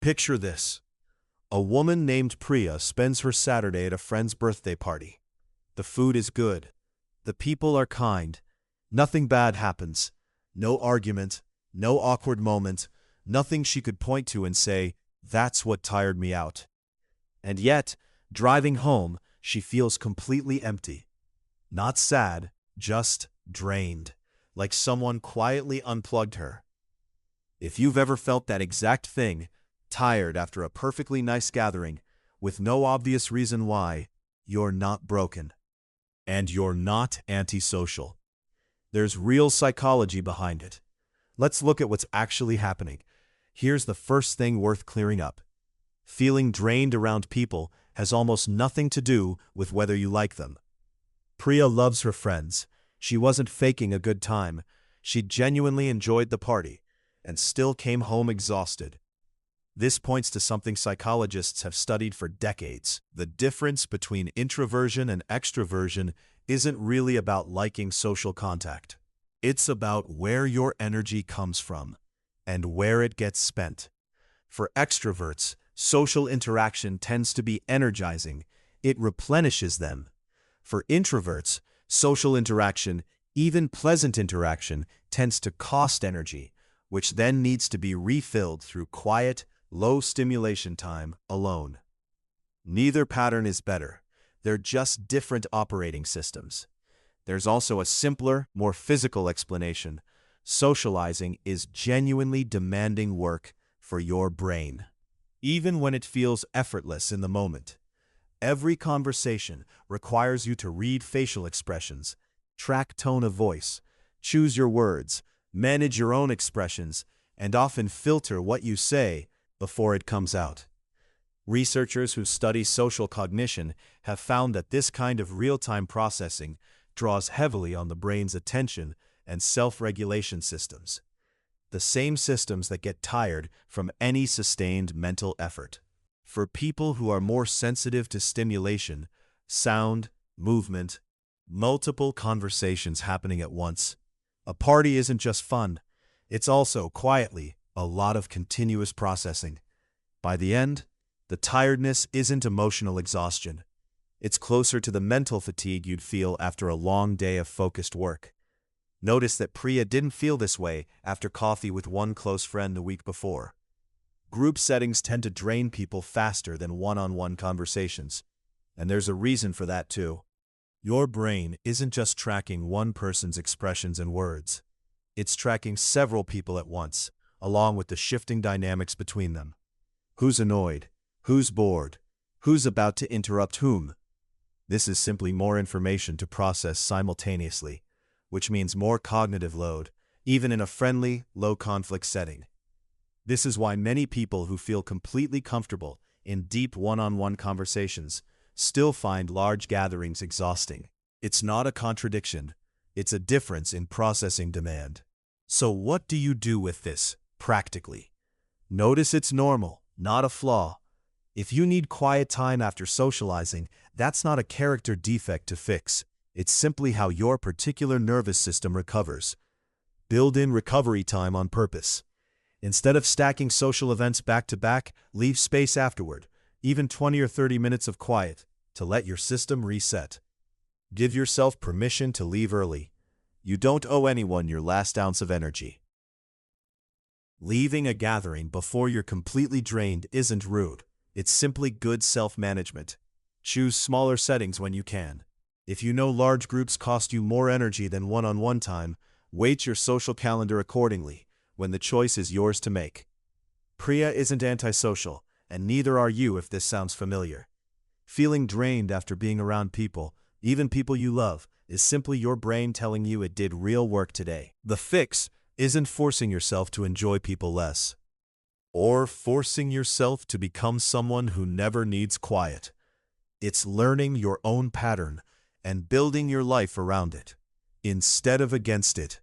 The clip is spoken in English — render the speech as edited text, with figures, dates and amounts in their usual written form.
Picture this. A woman named Priya spends her Saturday at a friend's birthday party. The food is good. The people are kind. Nothing bad happens. No argument, no awkward moment, nothing she could point to and say, "That's what tired me out." And yet, driving home, she feels completely empty. Not sad, just drained, like someone quietly unplugged her. If you've ever felt that exact thing, tired after a perfectly nice gathering, with no obvious reason why, you're not broken. And you're not antisocial. There's real psychology behind it. Let's look at what's actually happening. Here's the first thing worth clearing up. Feeling drained around people has almost nothing to do with whether you like them. Priya loves her friends. She wasn't faking a good time. She genuinely enjoyed the party and still came home exhausted. This points to something psychologists have studied for decades. The difference between introversion and extroversion isn't really about liking social contact. It's about where your energy comes from and where it gets spent. For extroverts, social interaction tends to be energizing. It replenishes them. For introverts, social interaction, even pleasant interaction, tends to cost energy, which then needs to be refilled through quiet, low stimulation time alone. Neither pattern is better. They're just different operating systems. There's also a simpler, more physical explanation. Socializing is genuinely demanding work for your brain, even when it feels effortless in the moment. Every conversation requires you to read facial expressions, track tone of voice, choose your words, manage your own expressions, and often filter what you say before it comes out. Researchers who study social cognition have found that this kind of real-time processing draws heavily on the brain's attention and self-regulation systems, the same systems that get tired from any sustained mental effort. For people who are more sensitive to stimulation, sound, movement, multiple conversations happening at once, a party isn't just fun, it's also, quietly, a lot of continuous processing. By the end, the tiredness isn't emotional exhaustion. It's closer to the mental fatigue you'd feel after a long day of focused work. Notice that Priya didn't feel this way after coffee with one close friend the week before. Group settings tend to drain people faster than one-on-one conversations. And there's a reason for that too. Your brain isn't just tracking one person's expressions and words. It's tracking several people at once, along with the shifting dynamics between them. Who's annoyed? Who's bored? Who's about to interrupt whom? This is simply more information to process simultaneously, which means more cognitive load, even in a friendly, low-conflict setting. This is why many people who feel completely comfortable in deep one-on-one conversations still find large gatherings exhausting. It's not a contradiction. It's a difference in processing demand. So what do you do with this, practically? Notice it's normal, not a flaw. If you need quiet time after socializing, that's not a character defect to fix. It's simply how your particular nervous system recovers. Build in recovery time on purpose. Instead of stacking social events back to back, leave space afterward, even 20 or 30 minutes of quiet, to let your system reset. Give yourself permission to leave early. You don't owe anyone your last ounce of energy. Leaving a gathering before you're completely drained isn't rude. It's simply good self-management. Choose smaller settings when you can. If you know large groups cost you more energy than one-on-one time, weight your social calendar accordingly when the choice is yours to make. Priya isn't antisocial, and neither are you if this sounds familiar. Feeling drained after being around people, even people you love, is simply your brain telling you it did real work today. The fix isn't forcing yourself to enjoy people less, or forcing yourself to become someone who never needs quiet. It's learning your own pattern and building your life around it, instead of against it.